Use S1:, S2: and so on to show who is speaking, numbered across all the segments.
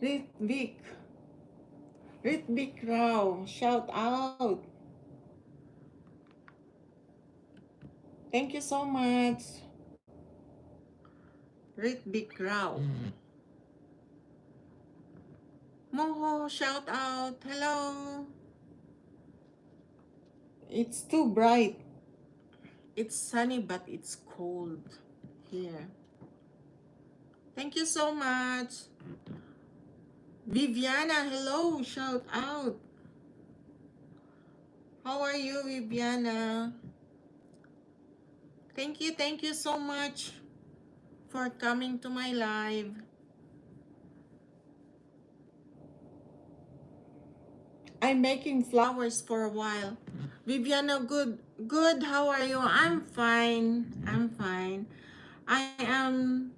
S1: Ritvik. Ritvik Rao. Shout out. Thank you so much. Ritvik Rao. Moho, shout out. Hello. It's too bright. It's sunny, but it's cold here. Thank you so much. Viviana, hello. Shout out. How are you, Viviana? Thank you so much for coming to my live. I'm making flowers for a while. Viviana, good. How are you? I'm fine. I'm fine. I am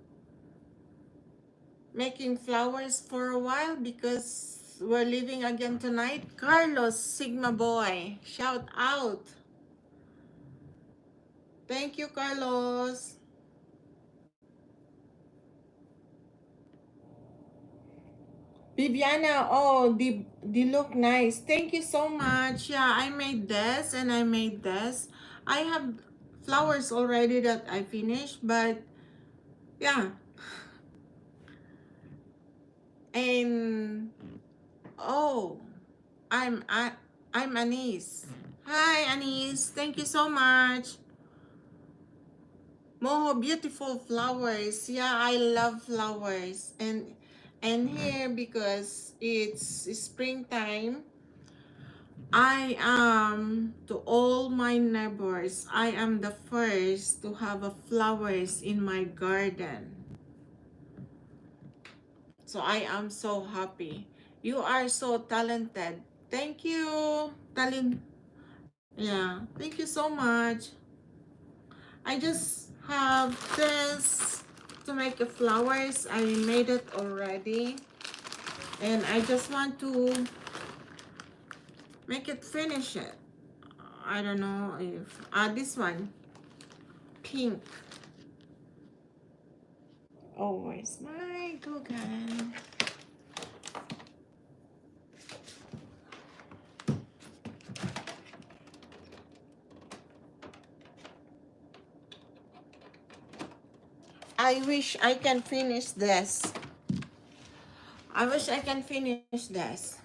S1: making flowers for a while because we're leaving again tonight. Carlos, Sigma Boy, shout out. Thank you, Carlos. Viviana, oh, they look nice. Thank you so much. Yeah, I made this and I made this. I have flowers already that I finished, but yeah. And oh, I'm I, I'm Anise. Hi, Anise. Thank you so much. Moho, beautiful flowers. Yeah, I love flowers. And here, because it's springtime, I am, to all my neighbors, I am the first to have a flowers in my garden. So I am so happy. You are so talented. Thank you. Yeah, thank you so much. I just have this to make the flowers. I made it already. And I just want to make it finish it. I don't know if this one pink. Oh, where's my Google? I wish I can finish this. I wish I can finish this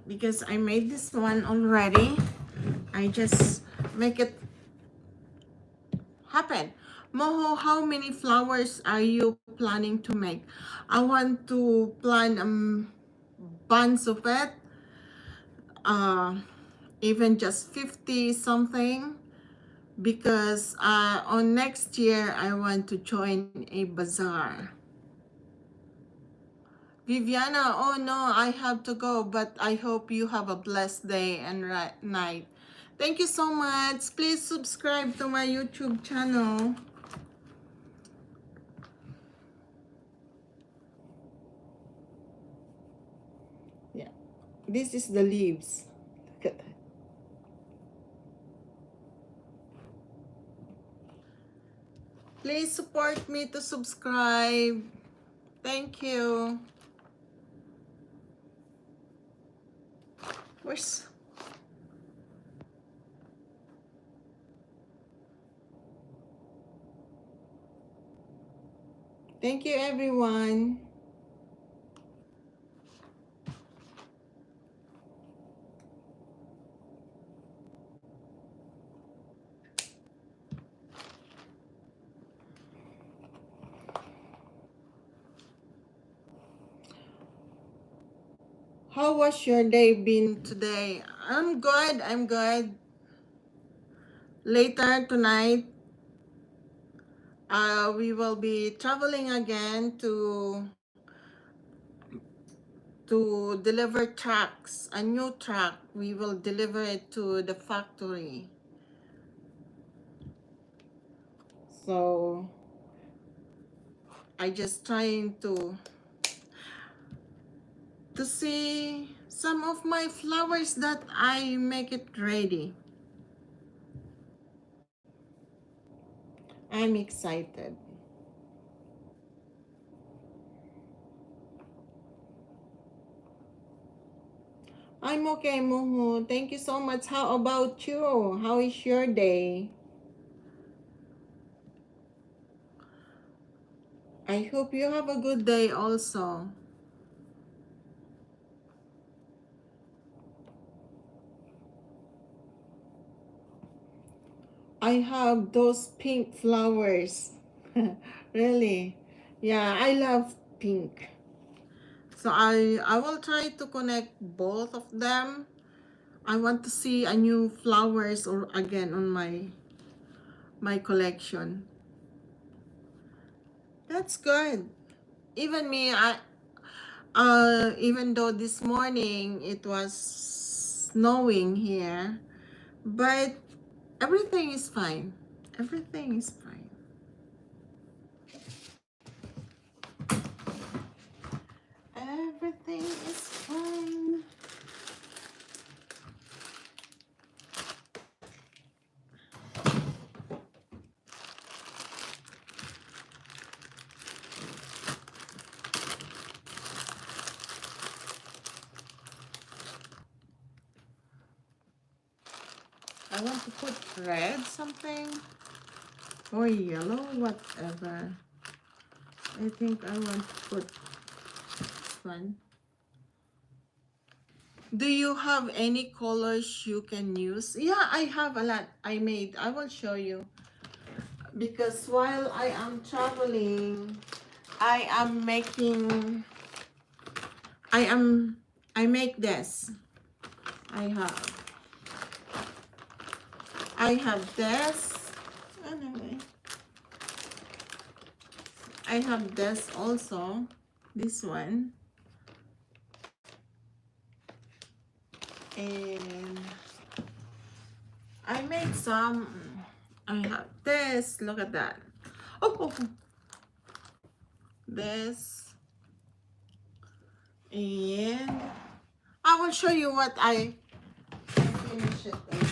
S1: because I made this one already. I just make it happen. Moho, how many flowers are you planning to make? I want to plant bunch of it, uh, even just 50 something, because on next year I want to join a bazaar. Viviana, oh no, I have to go, but I hope you have a blessed day and night. Thank you so much. Please subscribe to my YouTube channel. Yeah, this is the leaves. Look at that. Please support me to subscribe. Thank you. Where's... Thank you, everyone. How was your day been today? I'm good. I'm good. Later tonight, we will be traveling again to deliver trucks, a new truck. We will deliver it to the factory. So I just trying to see some of my flowers that I make it ready. I'm excited. I'm okay, Muhu. Thank you so much. How about you? How is your day? I hope you have a good day also. I have those pink flowers. Really? Yeah, I love pink. So I will try to connect both of them. I want to see a new flowers or again on my collection. That's good. Even me, even though this morning it was snowing here, but everything is fine. Everything is fine. Everything is fine. I want to put red something or yellow, whatever. I think I want to put this one. Do you have any colors you can use? Yeah, I have a lot I made. I will show you. Because while I am traveling, I am making, I make this. I have, I have this. Anyway, I have this also. This one. And I made some. I have this. Look at that. Oh, this. And I will show you what I finished it already.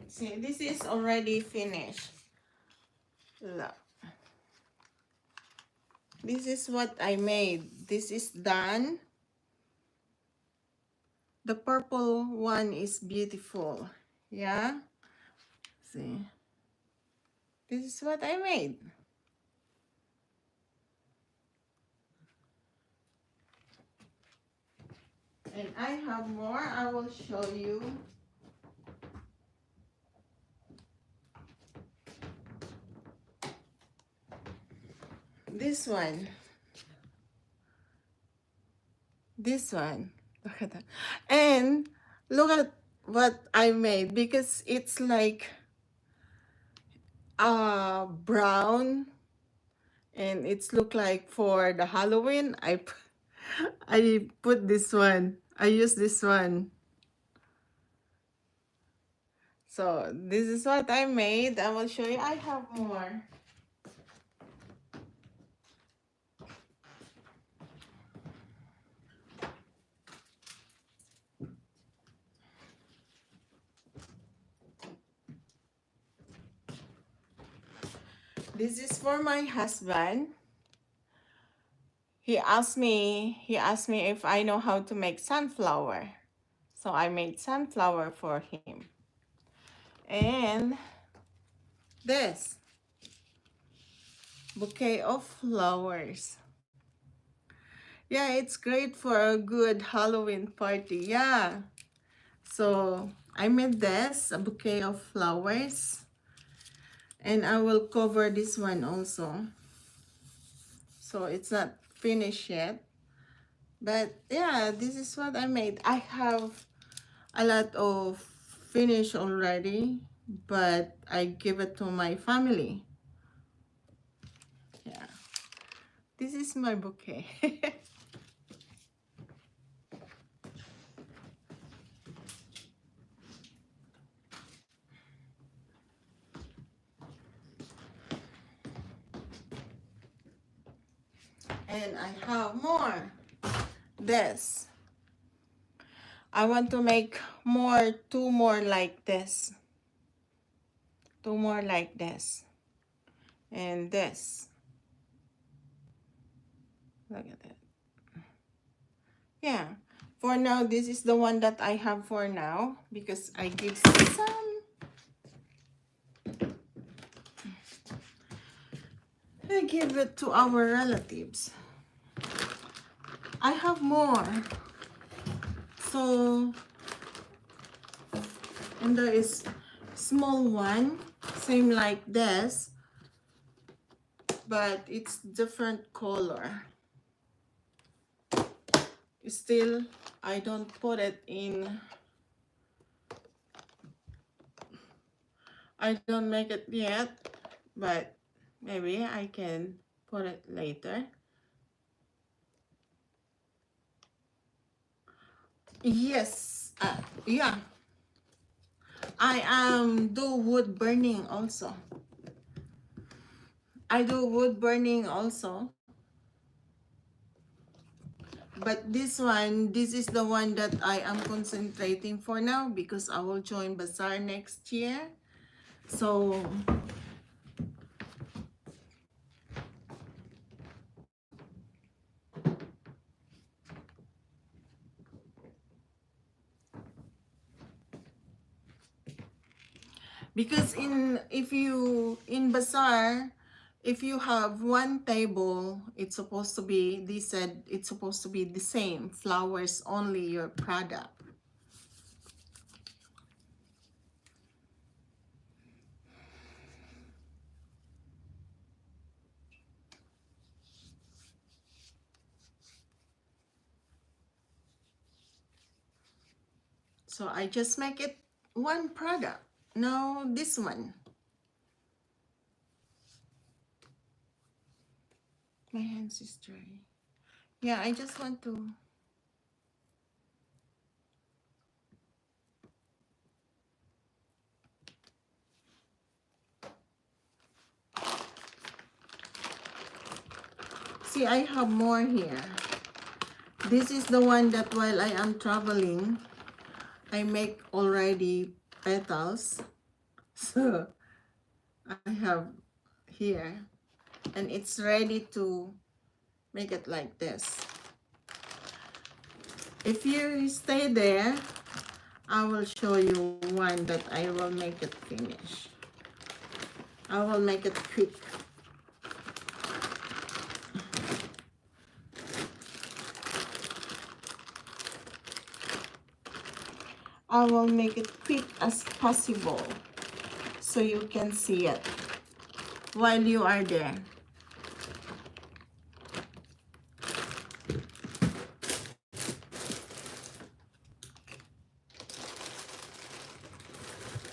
S1: See, this is already finished. Look. This is what I made. This is done. The purple one is beautiful. Yeah. See. This is what I made. And I have more. I will show you. This one. This one. Look at that. And look at what I made because it's like brown and it's look like for the Halloween I put this one. I use this one. So this is what I made. I will show you. I have more. This is for my husband. He asked me if I know how to make sunflower. So I made sunflower for him. And this bouquet of flowers. Yeah, it's great for a good Halloween party. Yeah. So I made this, a bouquet of flowers. And I will cover this one also. So it's not finished yet. But yeah, this is what I made. I have a lot of finish already, but I give it to my family. Yeah. This is my bouquet. And I have more. This. I want to make more, two more like this. Two more like this. And this. Look at that. Yeah. For now, this is the one that I have for now because I give some. I give it to our relatives. I have more. So, and there is small one, same like this, but it's different color. Still, I don't put it in. I don't make it yet, but maybe I can put it later. Yes, yeah. I do wood burning also. I do wood burning also. But this is the one that I am concentrating for now because I will join Bazaar next year. So, because in Bazaar, if you have one table, it's supposed to be, they said it's supposed to be the same, flowers only your product. So I just make it one product. No, this one. My hands is dry. Yeah, I just want to. See, I have more here. This is the one that while I am traveling, I make already petals. So I have here. And it's ready to make it like this. If you stay there, I will show you one that I will make it finish. I will make it quick. I will make it quick as possible so you can see it while you are there.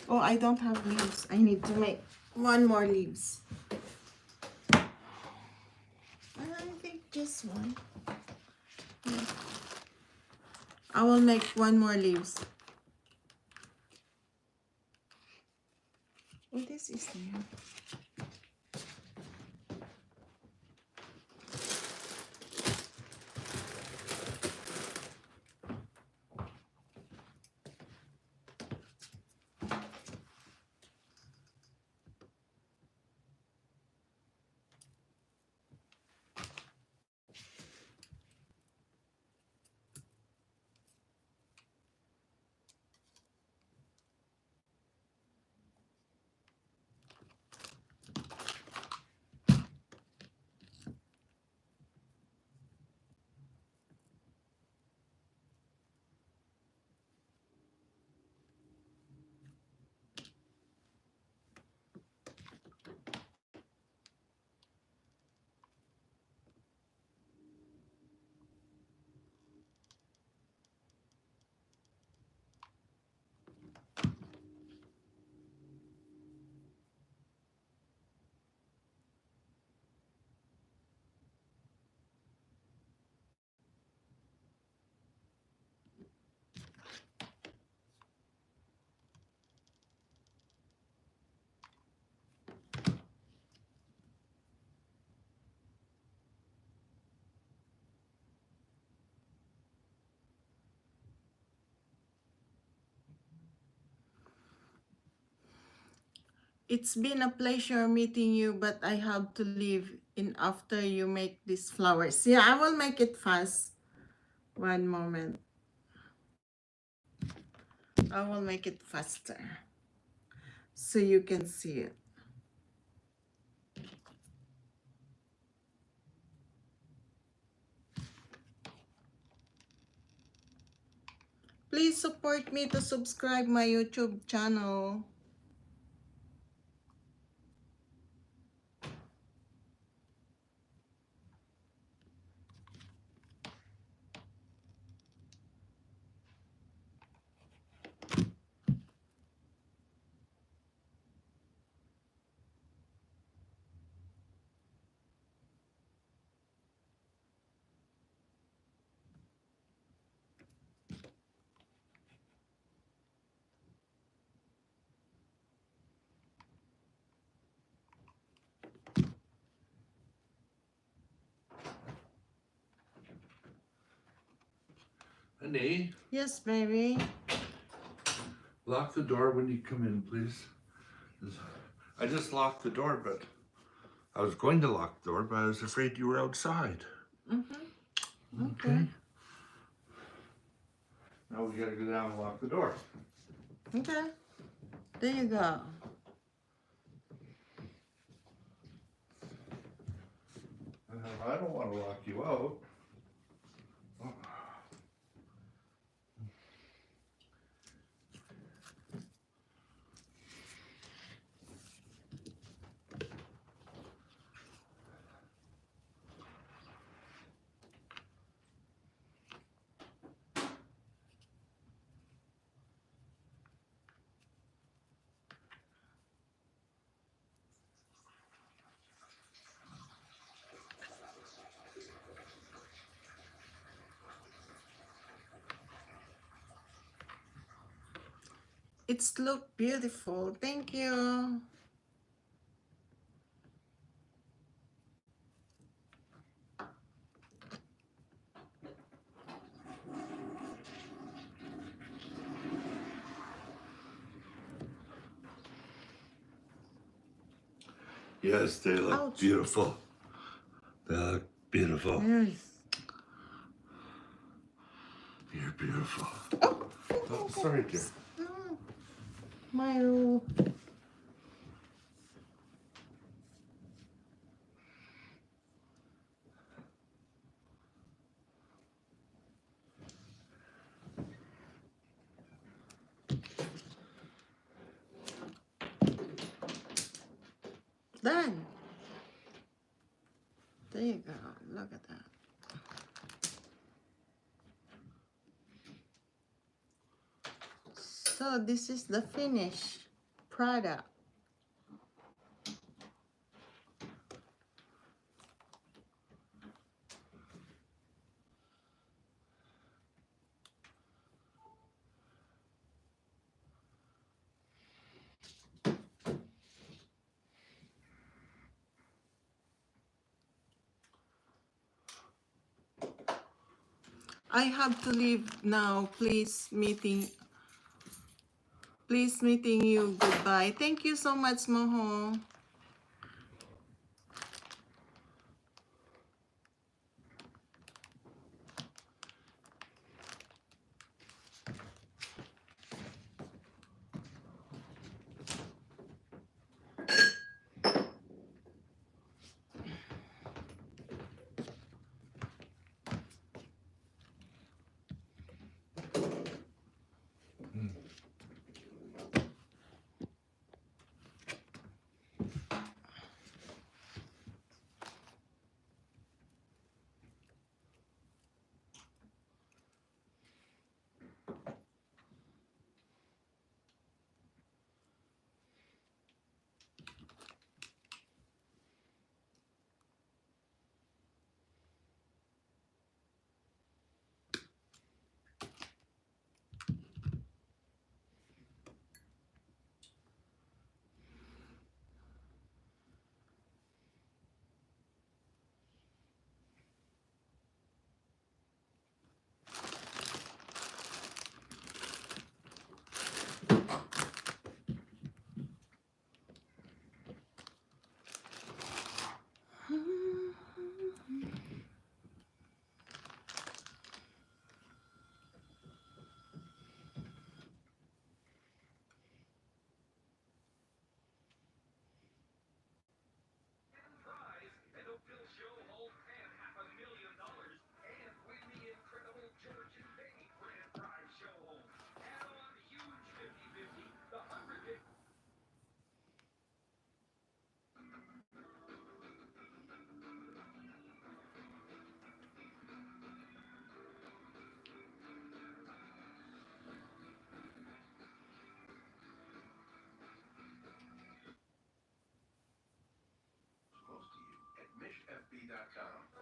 S1: Oh, I don't have leaves. I need to make one more leaves. I think just one. Yeah. I will make one more leaves. Oh, this is new. It's been a pleasure meeting you, but I have to leave in after you make these flowers. Yeah, I will make it fast. One moment. I will make it faster so you can see it. Please support me to subscribe my YouTube channel.
S2: Honey,
S1: Yes, baby.
S2: lock the door when you come in, please. I just locked the door, but I was going to lock the door, but I was afraid you were outside.
S1: Mm-hmm.
S2: Okay. Now we gotta go down and lock the door.
S1: Okay. There you go.
S2: I don't want to lock you out.
S1: It's look beautiful. Thank you.
S2: Yes, they look
S1: Ouch.
S2: beautiful. They look beautiful.
S1: Yes.
S2: You're beautiful.
S1: Oh,
S2: Oh, sorry, dear.
S1: no. My rule. Done. There you go. Look at that. So this is the finished product. I have to leave now. Please meeting you. Goodbye. Thank you so much, Moho.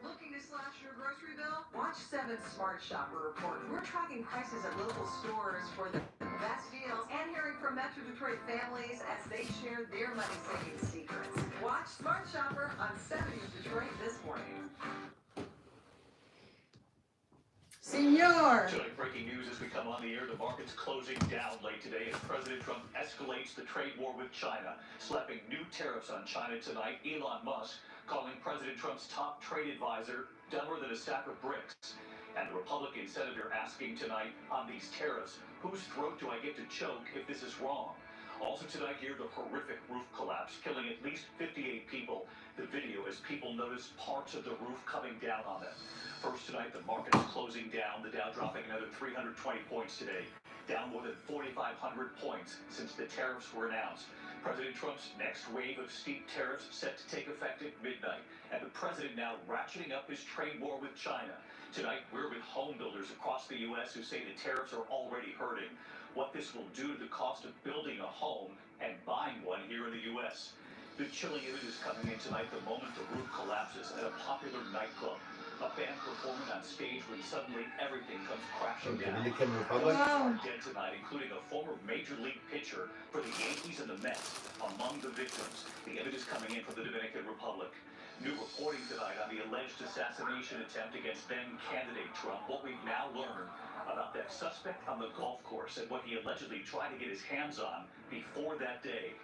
S3: Looking to slash your grocery bill? Watch 7 Smart Shopper Report. We're tracking prices at local stores for the best deals and hearing from Metro Detroit families as they share their money-saving secrets. Watch Smart Shopper on 7 News Detroit this morning.
S1: Senor.
S4: Tonight, breaking news as we come on the air. The market's closing down late today as President Trump escalates the trade war with China, slapping new tariffs on China tonight. Elon Musk calling President Trump's top trade advisor dumber than a sack of bricks. And the Republican senator asking tonight on these tariffs, whose throat do I get to choke if this is wrong? Also tonight here, the horrific roof collapse, killing at least 58 people. The video as people notice parts of the roof coming down on them. First tonight, the market is closing down. The Dow dropping another 320 points today, down more than 4,500 points since the tariffs were announced. President Trump's next wave of steep tariffs set to take effect at midnight, and the president now ratcheting up his trade war with China. Tonight, we're with home builders across the U.S. who say the tariffs are already hurting. What this will do to the cost of building a home and buying one here in the U.S. The chilling images coming in tonight the moment the roof collapses at a popular nightclub. A band performing on stage when suddenly everything comes crashing down.
S2: Dominican Republic?
S1: Wow.
S4: Dead tonight, including a former Major League pitcher for the Yankees and the Mets, among the victims. The images coming in from the Dominican Republic. New reporting tonight on the alleged assassination attempt against then-candidate Trump. What we've now learned about that suspect on the golf course and what he allegedly tried to get his hands on before that day.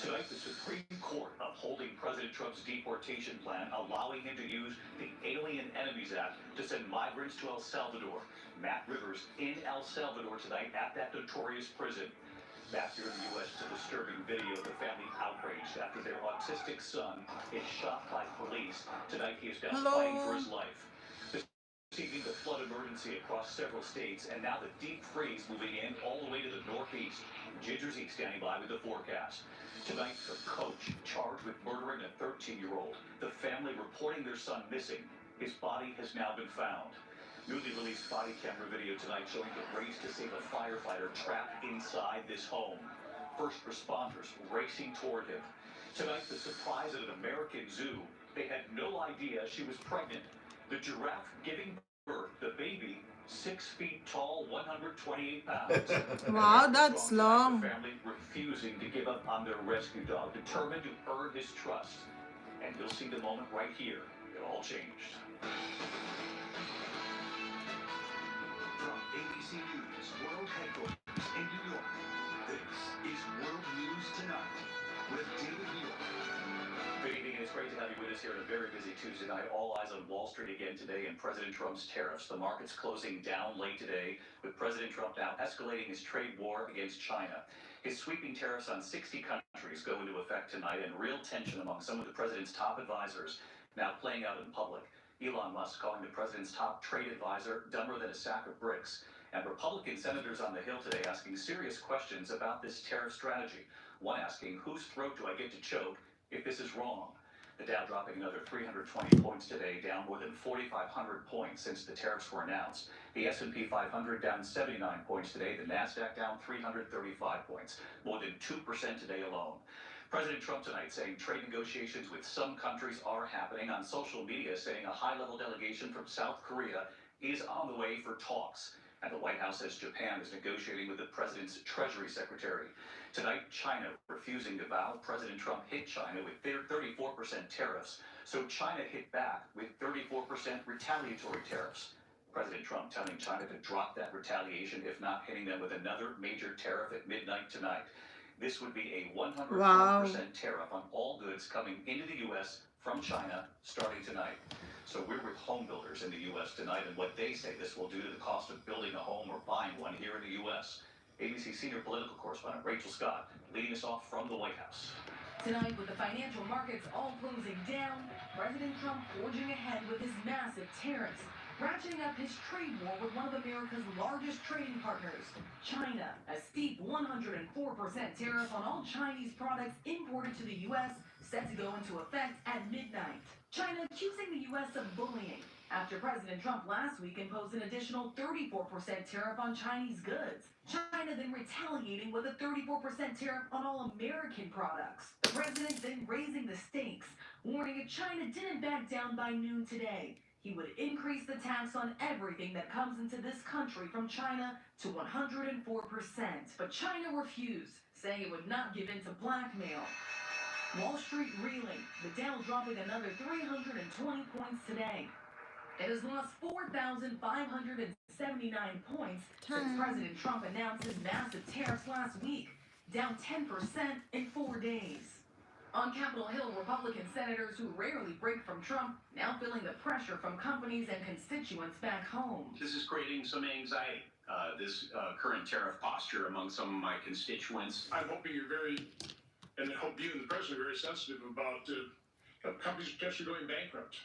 S4: Tonight, the Supreme Court upholding President Trump's deportation plan, allowing him to use the Alien Enemies Act to send migrants to El Salvador. Matt Rivers in El Salvador tonight at that notorious prison. Back here in the U.S., a disturbing video of the family outraged after their autistic son is shot by police. Tonight, he is now fighting for his life. This evening, the flood emergency across several states, and now the deep freeze moving in all the way to the northeast. Ginger Zeke standing by with the forecast. Tonight, the coach charged with murdering a 13-year-old. The family reporting their son missing. His body has now been found. Newly released body camera video tonight showing the race to save a firefighter trapped inside this home. First responders racing toward him. Tonight, the surprise at an American zoo. They had no idea she was pregnant. The giraffe giving birth, the baby, 6 feet tall, 128 pounds.
S1: Wow, that's long.
S4: The family refusing to give up on their rescue dog, determined to earn his trust. And you'll see the moment right here. It all changed.
S5: From ABC News World Headquarters in New York, this is World News Tonight with David Muir.
S4: Good evening, and it's great to have you with us here on a very busy Tuesday night. All eyes on Wall Street again today and President Trump's tariffs. The market's closing down late today with President Trump now escalating his trade war against China. His sweeping tariffs on 60 countries go into effect tonight, and real tension among some of the president's top advisors now playing out in public. Elon Musk calling the president's top trade advisor dumber than a sack of bricks. And Republican senators on the Hill today asking serious questions about this tariff strategy. One asking, whose throat do I get to choke if this is wrong? The Dow dropping another 320 points today, down more than 4,500 points since the tariffs were announced. The S&P 500 down 79 points today. The NASDAQ down 335 points, more than 2% today alone. President Trump tonight saying trade negotiations with some countries are happening. On social media saying a high-level delegation from South Korea is on the way for talks. And the White House says Japan is negotiating with the president's Treasury Secretary. Tonight, China refusing to bow. President Trump hit China with their 34% tariffs. So China hit back with 34% retaliatory tariffs. President Trump telling China to drop that retaliation, if not hitting them with another major tariff at midnight tonight. This would be a 100% tariff on all goods coming into the U.S. from China starting tonight. So we're with home builders in the U.S. tonight and what they say this will do to the cost of building a home or buying one here in the U.S. ABC senior political correspondent Rachel Scott leading us off from the White House.
S3: Tonight, with the financial markets all closing down, President Trump forging ahead with his massive tariffs, ratcheting up his trade war with one of America's largest trading partners, China. A steep 104% tariff on all Chinese products imported to the U.S. set to go into effect at midnight. China accusing the U.S. of bullying after President Trump last week imposed an additional 34% tariff on Chinese goods. China then retaliating with a 34% tariff on all American products. The president then raising the stakes, warning if China didn't back down by noon today, he would increase the tax on everything that comes into this country from China to 104%. But China refused, saying it would not give in to blackmail. Wall Street reeling, the Dow dropping another 320 points today. It has lost 4,579 points since President Trump announced his massive tariffs last week, down 10% in 4 days. On Capitol Hill, Republican senators who rarely break from Trump now feeling the pressure from companies and constituents back home.
S6: This is creating some anxiety, this current tariff posture among some of my constituents.
S7: I'm hoping and I hope you and the president are very sensitive about companies potentially going bankrupt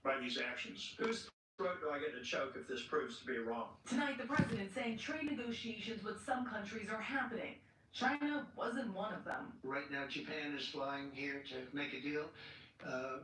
S7: by these actions.
S8: Whose throat do I get to choke if this proves to be wrong?
S3: Tonight, the president saying trade negotiations with some countries are happening. China wasn't one of them.
S9: Right now, Japan is flying here to make a deal.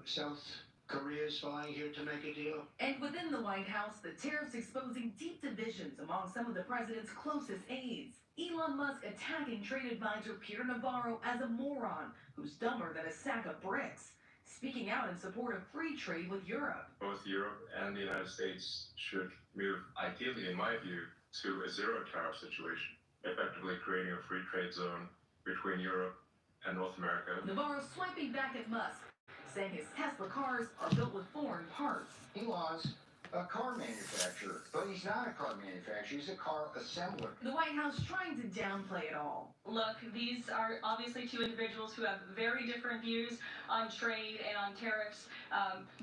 S9: South Korea is flying here to make a deal.
S3: And within the White House, the tariffs exposing deep divisions among some of the president's closest aides. Elon Musk attacking trade advisor Peter Navarro as a moron who's dumber than a sack of bricks. Speaking out in support of free trade with Europe.
S10: Both Europe and the United States should move, ideally, in my view, to a zero tariff situation, effectively creating a free trade zone between Europe and North America.
S3: Navarro swiping back at Musk, saying his Tesla cars are built with foreign parts.
S9: Elon's a car manufacturer, but he's not a car manufacturer, he's a car assembler.
S3: The White House trying to downplay it all.
S11: Look, these are obviously two individuals who have very different views on trade and on tariffs.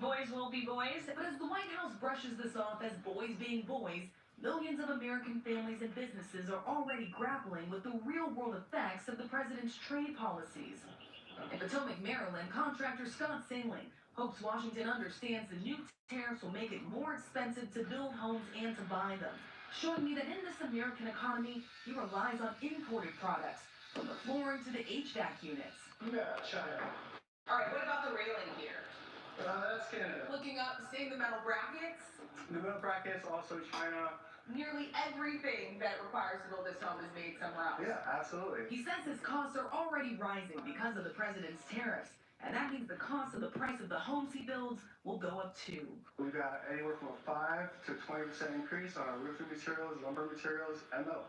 S11: Boys will be boys.
S3: But as the White House brushes this off as boys being boys, millions of American families and businesses are already grappling with the real-world effects of the president's trade policies. In Potomac, Maryland, contractor Scott Sailing hopes Washington understands the new tariffs will make it more expensive to build homes and to buy them, showing me that in this American economy, he relies on imported products, from the flooring to the HVAC units.
S8: Yeah, China.
S12: All right, what about the railing here?
S8: That's Canada.
S12: Looking up, seeing the metal brackets?
S8: The metal brackets, also China.
S12: Nearly everything that it requires to build this home is made somewhere else.
S8: Yeah, absolutely.
S3: He says his costs are already rising because of the president's tariffs, and that means the cost of the price of the homes he builds will go up too.
S8: We've got anywhere from a 5 to 20% increase on our roofing materials, lumber materials, and metal.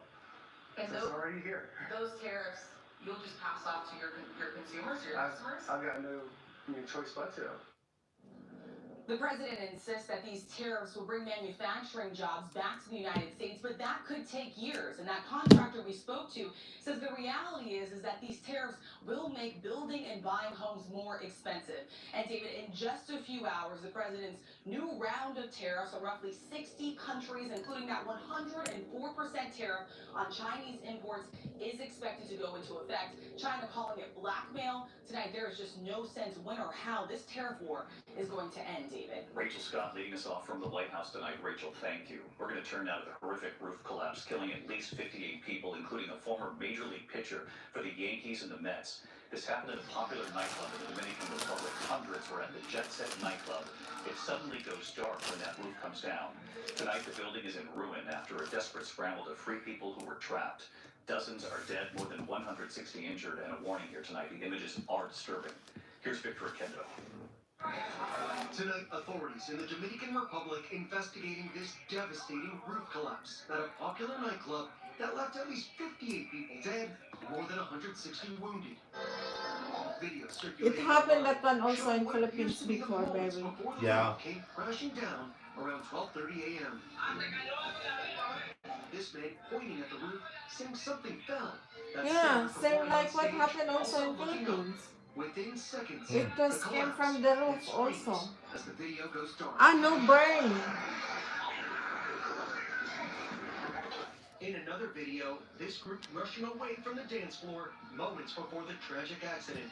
S12: And
S8: It's already here.
S12: those tariffs, you'll just pass off to your consumers, your customers?
S8: I've got no choice but to.
S13: The president insists that these tariffs will bring manufacturing jobs back to the United States, but that could take years. And that contractor we spoke to says the reality is that these tariffs will make building and buying homes more expensive. And David, in just a few hours, the president's new round of tariffs on roughly 60 countries, including that 104% tariff on Chinese imports, is expected to go into effect. China calling it blackmail. Tonight, there is just no sense when or how this tariff war is going to end, David.
S4: Rachel Scott leading us off from the White House tonight. Rachel, thank you. We're going to turn now to the horrific roof collapse, killing at least 58 people, including a former Major League pitcher for the Yankees and the Mets. This happened at a popular nightclub in the Dominican Republic. Hundreds were at the Jet Set nightclub. It suddenly goes dark when that roof comes down. Tonight, the building is in ruin after a desperate scramble to free people who were trapped. Dozens are dead, more than 160 injured, and a warning here tonight. The images are disturbing. Here's Victor Akendo.
S5: Tonight, authorities in the Dominican Republic investigating this devastating roof collapse at a popular nightclub that left at least 58 people dead, more than 160 wounded. Video
S1: It happened that one also in Philippines before, baby.
S2: Yeah.
S5: Came crashing down around 12:30 a.m. This man pointing at the roof, saying something fell. That
S1: Yeah,
S5: sound from
S1: same
S5: one
S1: like what
S5: stage
S1: happened also in
S5: looking up.
S1: Philippines.
S5: Within seconds,
S1: It just
S5: the
S1: came
S5: collapse
S1: from the roof
S5: hits
S1: also.
S5: rays as the video goes dark.
S1: Ah, no burn.
S5: In another video, this group rushing away from the dance floor moments before the tragic accident.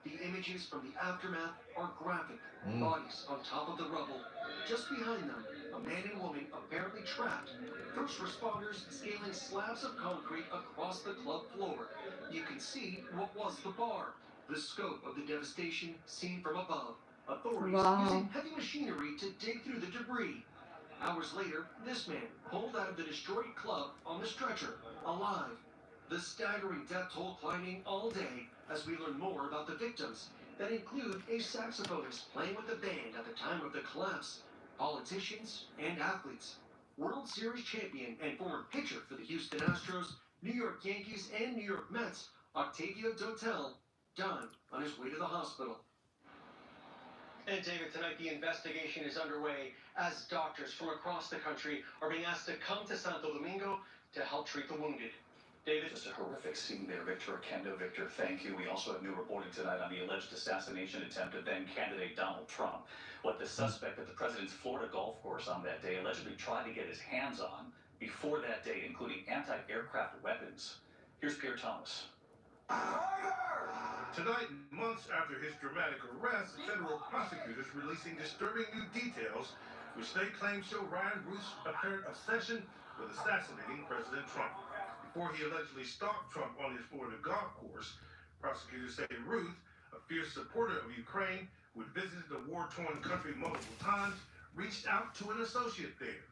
S5: The images from the aftermath are graphic. Bodies on top of the rubble. Just behind them, a man and woman apparently trapped. First responders scaling slabs of concrete across the club floor. You can see what was the bar. The scope of the devastation seen from above. Authorities using heavy machinery to dig through the debris. Hours later, this man pulled out of the destroyed club on the stretcher, alive. The staggering death toll climbing all day as we learn more about the victims that include a saxophonist playing with the band at the time of the collapse, politicians and athletes, World Series champion and former pitcher for the Houston Astros, New York Yankees, and New York Mets, Octavio Dotel, died on his way to the hospital. And David, tonight the investigation is underway as doctors from across the country are being asked to come to Santo Domingo to help treat the wounded. David?
S4: Just a horrific scene there, Victor Oquendo. Victor, thank you. We also have new reporting tonight on the alleged assassination attempt of then candidate Donald Trump. What the suspect at the president's Florida golf course on that day allegedly tried to get his hands on before that day, including anti-aircraft weapons. Here's Pierre Thomas.
S14: Tonight, months after his dramatic arrest, federal prosecutors releasing disturbing new details which they claim show Ryan Ruth's apparent obsession with assassinating President Trump. Before he allegedly stalked Trump on his Florida golf course, prosecutors say Ruth, a fierce supporter of Ukraine who had visited the war-torn country multiple times, reached out to an associate there.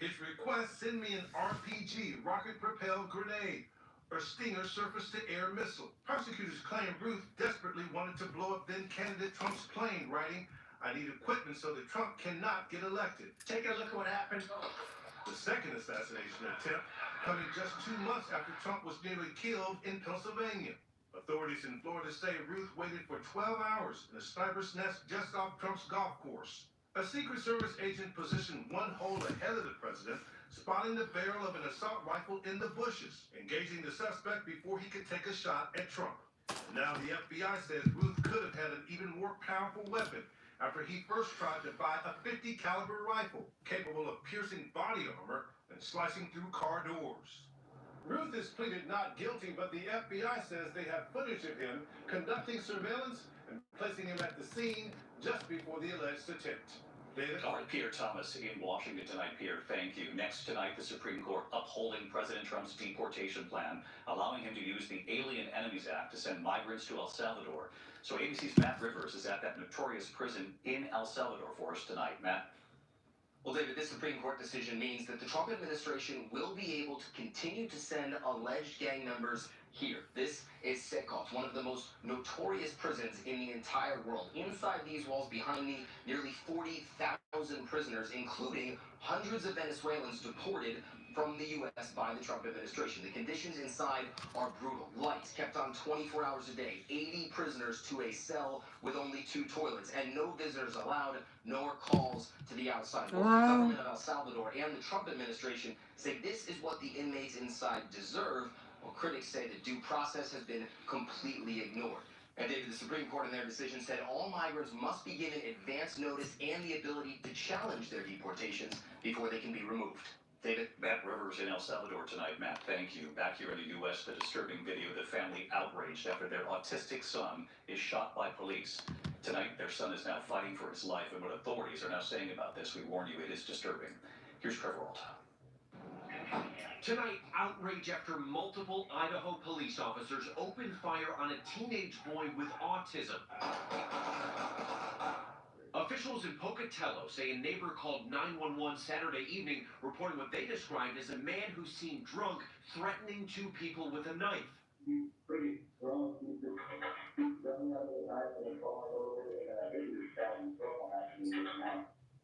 S14: His request, send me an RPG, rocket-propelled grenade, or Stinger surface-to-air missile. Prosecutors claim Ruth desperately wanted to blow up then-candidate Trump's plane, writing, I need equipment so that Trump cannot get elected.
S5: Take a look at what happened.
S14: The second assassination attempt coming just 2 months after Trump was nearly killed in Pennsylvania. Authorities in Florida say Ruth waited for 12 hours in a sniper's nest just off Trump's golf course. A Secret Service agent positioned one hole ahead of the president, spotting the barrel of an assault rifle in the bushes, engaging the suspect before he could take a shot at Trump. And now the FBI says Ruth could have had an even more powerful weapon after he first tried to buy a .50 caliber rifle capable of piercing body armor and slicing through car doors. Ruth has pleaded not guilty, but the FBI says they have footage of him conducting surveillance and placing him at the scene just before the alleged attempt. David?
S4: All right, Pierre Thomas in Washington tonight. Pierre, thank you. Next tonight, the Supreme Court upholding President Trump's deportation plan, allowing him to use the Alien Enemies Act to send migrants to El Salvador. So ABC's Matt Rivers is at that notorious prison in El Salvador for us tonight. Matt?
S15: Well, David, this Supreme Court decision means that the Trump administration will be able to continue to send alleged gang members here. This is Secot, one of the most notorious prisons in the entire world. Inside these walls behind me, nearly 40,000 prisoners, including hundreds of Venezuelans deported from the U.S. by the Trump administration. The conditions inside are brutal. Lights kept on 24 hours a day, 80 prisoners to a cell with only 2 toilets, and no visitors allowed, nor calls to the outside. Both the government of El Salvador and the Trump administration say this is what the inmates inside deserve, while critics say that due process has been completely ignored. And David, the Supreme Court in their decision said all migrants must be given advance notice and the ability to challenge their deportations before they can be removed. David?
S4: Matt Rivers in El Salvador tonight. Matt, thank you. Back here in the U.S., the disturbing video of the family outraged after their autistic son is shot by police. Tonight, their son is now fighting for his life, and what authorities are now saying about this, we warn you, it is disturbing. Here's Trevor Ault.
S5: Tonight, outrage after multiple Idaho police officers opened fire on a teenage boy with autism. Officials in Pocatello say a neighbor called 911 Saturday evening reporting what they described as a man who's seen drunk threatening 2 people with a knife.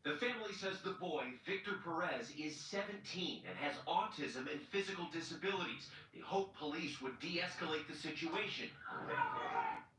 S5: The family says the boy, Victor Perez, is 17 and has autism and physical disabilities. They hope police would de-escalate the situation.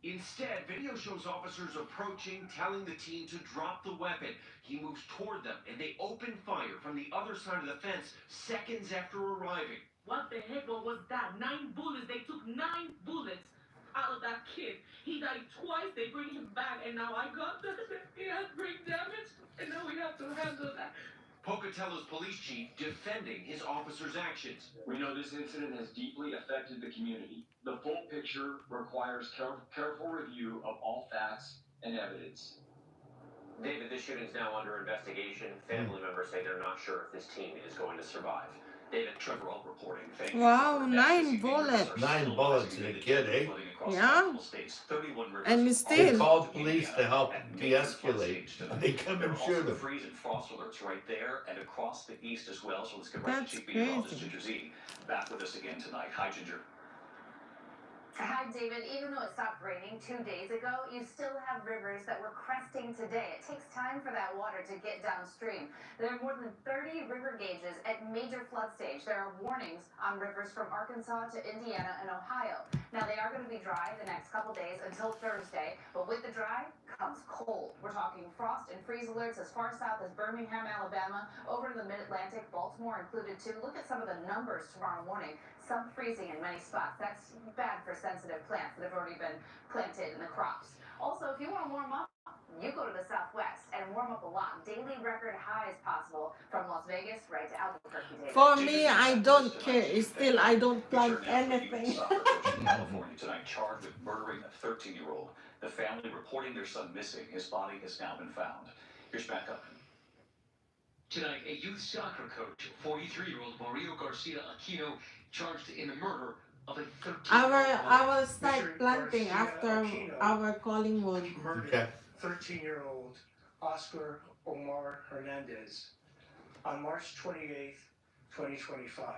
S5: Instead, video shows officers approaching, telling the teen to drop the weapon. He moves toward them, and they open fire from the other side of the fence seconds after arriving.
S16: What the heck was that? 9 bullets. They took 9 bullets out of that kid. He died twice. They bring him back, and now I got that. He has brain damage, and now we have to handle that.
S5: Pocatello's police chief defending his officer's actions.
S17: We know this incident has deeply affected the community. The full picture requires careful review of all facts and evidence.
S18: David, this shooting is now under investigation. Family members say they're not sure if this teen is going to survive. David,
S4: Trevor Ault reporting. Thank you.
S1: Wow, 9 bullets.
S2: 9 bullets in a kid, eh?
S1: Yeah. And still.
S2: They called police to help de-escalate. They come and shoot them.
S4: Freeze and frost alerts right there and across the east as well. So let's get right to Chief Meteorologist Ginger Z back with us again tonight. Hi, Ginger.
S19: Hi, David. Even though it stopped raining 2 days ago, you still have rivers that were cresting today. It takes time for that water to get downstream. There are more than 30 river gauges at major flood stage. There are warnings on rivers from Arkansas to Indiana and Ohio. Now, they are going to be dry the next couple days until Thursday, but with the dry comes cold. We're talking frost and freeze alerts as far south as Birmingham, Alabama, over to the mid-Atlantic, Baltimore included too. Look at some of the numbers tomorrow morning. Some freezing in many spots. That's bad for sensitive plants that have already been planted in the crops. Also, if you want to warm up, you go to the Southwest and warm up a lot. Daily record highs possible from Las Vegas right to Albuquerque. David.
S1: For me, I don't care. Still, I don't plant anything.
S4: California tonight charged with murdering a 13-year-old. The family reporting their son missing. His body has now been found. Here's Matt Gutman.
S20: Tonight, a youth soccer coach, 43-year-old Mario Garcia Aquino, charged in the murder of a 13-year-old.
S1: I will start planting after our Collingwood.
S8: Murdered 13-year-old Oscar Omar Hernandez on March 28th, 2025.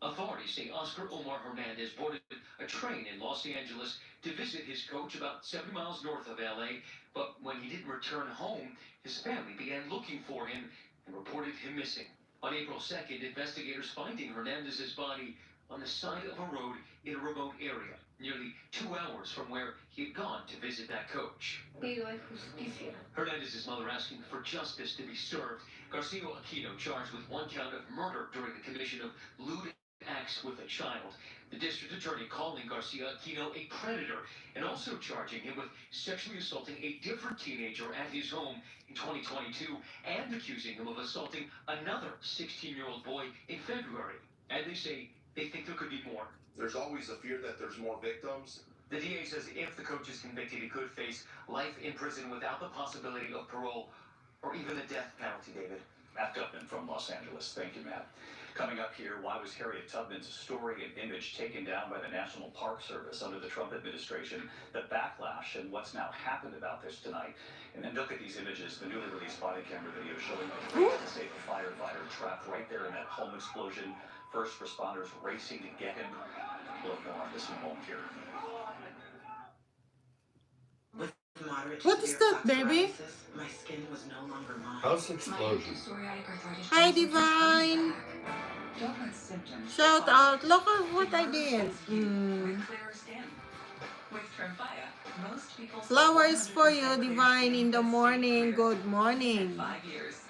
S20: Authorities say Oscar Omar Hernandez boarded a train in Los Angeles to visit his coach about 70 miles north of LA, but when he didn't return home, his family began looking for him and reported him missing. On April 2nd, investigators finding Hernandez's body on the side of a road in a remote area, nearly 2 hours from where he had gone to visit that coach. Hernandez's mother asking for justice to be served. Garcia Aquino charged with 1 count of murder during the commission of lewd acts with a child. The district attorney calling Garcia Aquino a predator and also charging him with sexually assaulting a different teenager at his home in 2022 and accusing him of assaulting another 16-year-old boy in February. And they say they think there could be more.
S14: There's always a fear that there's more victims.
S20: The DA says if the coach is convicted, he could face life in prison without the possibility of parole or even the death penalty, David.
S4: Matt Gutman from Los Angeles. Thank you, Matt. Coming up here, why was Harriet Tubman's story and image taken down by the National Park Service under the Trump administration, the backlash, and what's now happened about this tonight? And then look at these images, the newly released body camera video showing the race to save a firefighter trapped right there in that home explosion. First responders racing to get him. We'll look more on this in a moment here.
S1: What is that, baby?
S12: My skin was no longer mine.
S2: House explosion.
S1: Hi, Divine. Shout out. Look at what I did. Flowers for you, Divine, in the morning. Good morning.
S3: 5 years.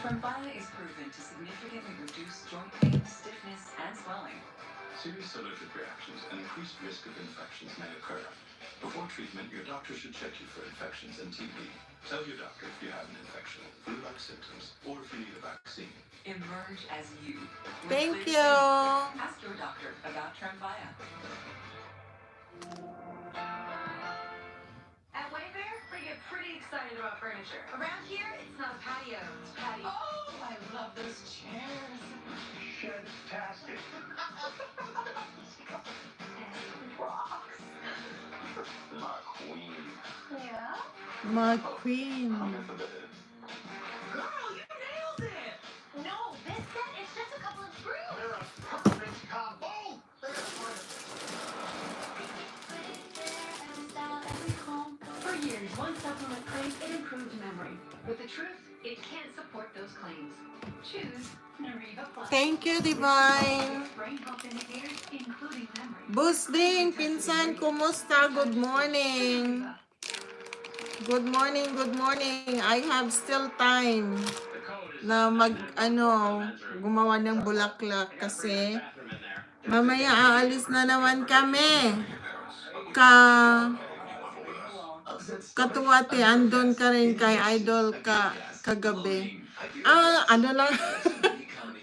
S3: Tremfya is proven to significantly reduce joint pain, stiffness, and swelling.
S4: Serious allergic reactions and increased risk of infections may occur. Before treatment, your doctor should check you for infections and TB. Tell your doctor if you have an infection, flu-like symptoms, or if you need a vaccine.
S3: Emerge as you. With
S1: Thank
S3: clear
S1: you.
S3: skin. Ask your doctor about Tremfya.
S13: At Wayfair, we get pretty excited about furniture. Around here, it's not a patio, it's patio.
S12: Oh, I love those chairs.
S8: Shedtastic.
S12: Rocks.
S4: My queen.
S12: Yeah?
S1: My queen.
S12: Girl, you nailed it. No, this set is just a couple of screws.
S14: They're a perfect combo.
S3: For years, one supplement claimed it improved memory. But the truth, it can't support those claims. Choose Nariva Plus.
S1: Thank you, Divine.
S3: Brain health indicators, including memory.
S1: Busding, pinsan, kumusta? Good morning. Good morning, good morning. I have still time na gumawa ng bulaklak kasi mamaya aalis na naman kami. Katuwate, andun ka rin kay Idol kagabi. Ano lang?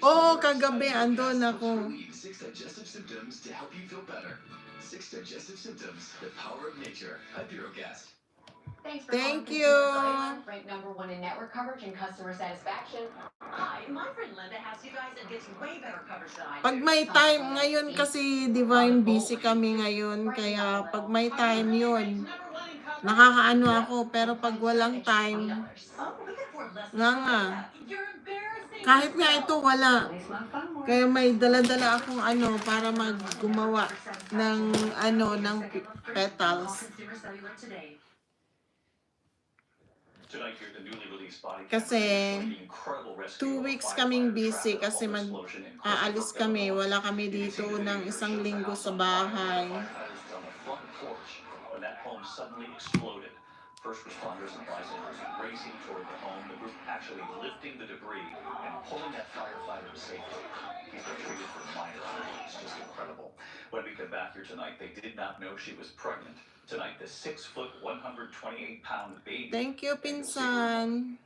S1: Oo, kagabi andun ako.
S20: 6 digestive symptoms to help you feel better. 6 digestive symptoms, the power of nature. Ibirogast.
S1: Thank you.
S13: Ranked #1 in network coverage and customer satisfaction.
S3: Hi, my friend Linda has you guys and gets way better coverage than I do.
S1: Pag may time ngayon kasi Divine busy kami ngayon kaya pag may time yun nakakaano ako pero pag walang time nga.
S3: You're embarrassing
S1: Kahit nga ito, wala. Kaya may dala-dala akong ano para gumawa ng ng petals. Kasi 2 weeks kaming busy kasi aalis kami. Wala kami dito ng 1 linggo sa bahay.
S4: First responders and bystanders racing toward the home, the group actually lifting the debris and pulling that firefighter to safety. He's been treated for minor injuries. Just incredible. When we come back here tonight, they did not know she was pregnant. Tonight, the 6-foot, 128-pound baby.
S1: Thank you, Pinsan.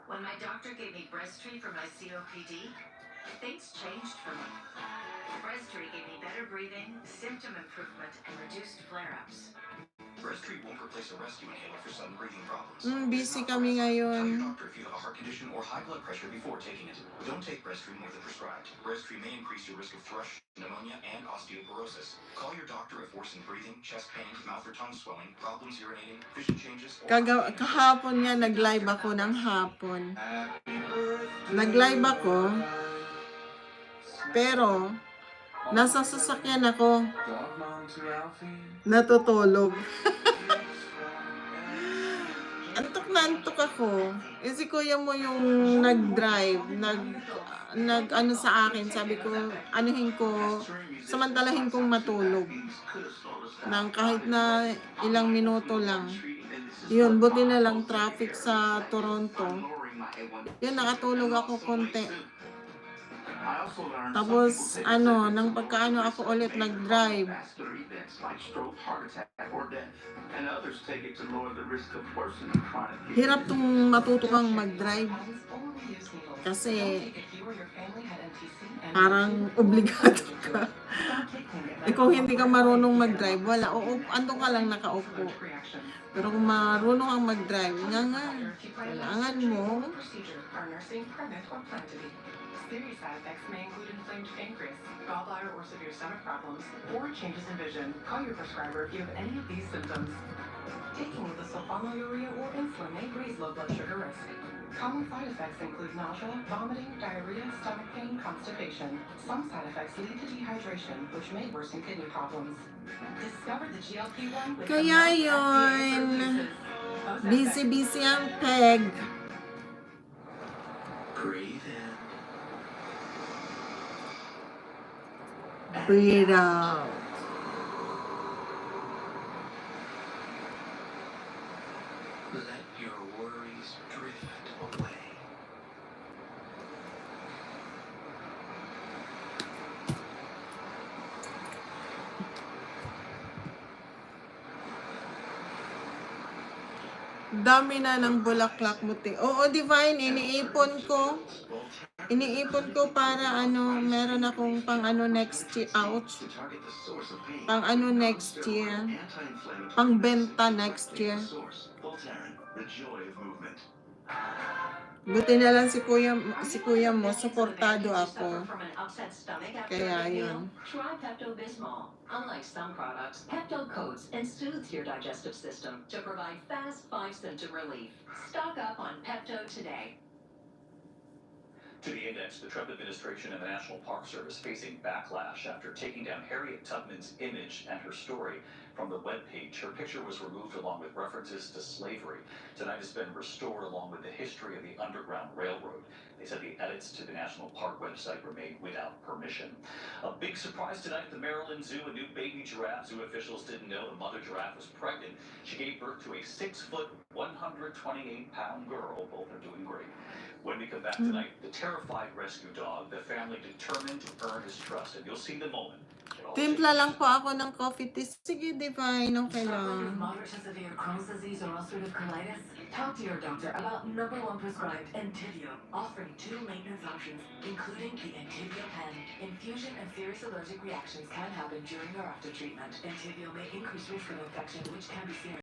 S21: When my doctor gave me Breasttree for my COPD, things changed for me. Breasttree gave me better breathing, symptom improvement, and reduced flare-ups.
S15: Breasttree won't replace a rescue inhaler for some breathing problems.
S1: Busy kami ngayon.
S15: Tell your doctor if you have a heart condition or high blood pressure before taking it. Don't take Breasttree more than prescribed. Breasttree may increase your risk of thrush, pneumonia, and osteoporosis. Call your doctor if worsened breathing, chest pain, mouth or tongue swelling, problems urinating, vision changes, or...
S1: Kahapon nga nag-live ako ng hapon. Nag-live ako, pero nasa sasakyan ako. Natutulog. Antok na antok ako. Si kuya mo yung nag-drive, nag sa akin. Sabi ko, samantalahin kong matulog. Nang kahit na ilang minuto lang. Yun, buti na lang traffic sa Toronto. Yun, nakatulog ako konti. Tapos, nang pagkaano ako ulit nag-drive. Hirap tong matuto kang mag-drive. Kasi, parang obligado ka. Kung hindi ka marunong mag-drive, wala. Andun ka lang nakaupo. Pero kung marunong kang mag-drive, kailangan mo.
S3: Serious side effects may include inflamed pancreas, gallbladder or severe stomach problems, or changes in vision. Call your prescriber if you have any of these symptoms. Taking with the sulfonylurea or insulin may raise low blood sugar risk. Common side effects include nausea, vomiting, diarrhea, stomach pain, constipation. Some side effects lead to dehydration, which may worsen kidney problems. Discover the GLP-1 with
S1: Kaya yun, busy ang peg.
S15: Breathe in.
S1: Breathe out.
S15: Let your worries drift away.
S1: Dami na ng bulaklak buti. Oo, Divine, iniipon ko para meron akong pang next year, ouch. Pang next year. Pang benta next year. Buti na lang si kuya mo, suportado ako. Kaya yun.
S3: Try Pepto-Bismol. Unlike some products, Pepto coats and soothes your digestive system to provide fast 5-symptom relief. Stock up on Pepto today.
S4: To the index, the Trump administration and the National Park Service facing backlash after taking down Harriet Tubman's image and her story from the webpage. Her picture was removed along with references to slavery. Tonight has been restored along with the history of the Underground Railroad. They said the edits to the National Park website were made without permission. A big surprise tonight at the Maryland Zoo, a new baby giraffe. Zoo officials didn't know the mother giraffe was pregnant. She gave birth to a 6-foot, 128-pound girl. Both are doing great. When we come back tonight, the terrified rescue dog, the family determined to earn his trust. And you'll see the moment.
S1: Timpla lang po ako ng coffee tea. Sige, Divine, okay lang.
S3: Moderate to severe Crohn's disease or ulcerative colitis? Talk to your doctor about #1 prescribed Entyvio, offering 2 maintenance options, including the Entyvio pen. Infusion and serious allergic reactions can happen during or after treatment. Entyvio may increase risk of infection, which can be serious.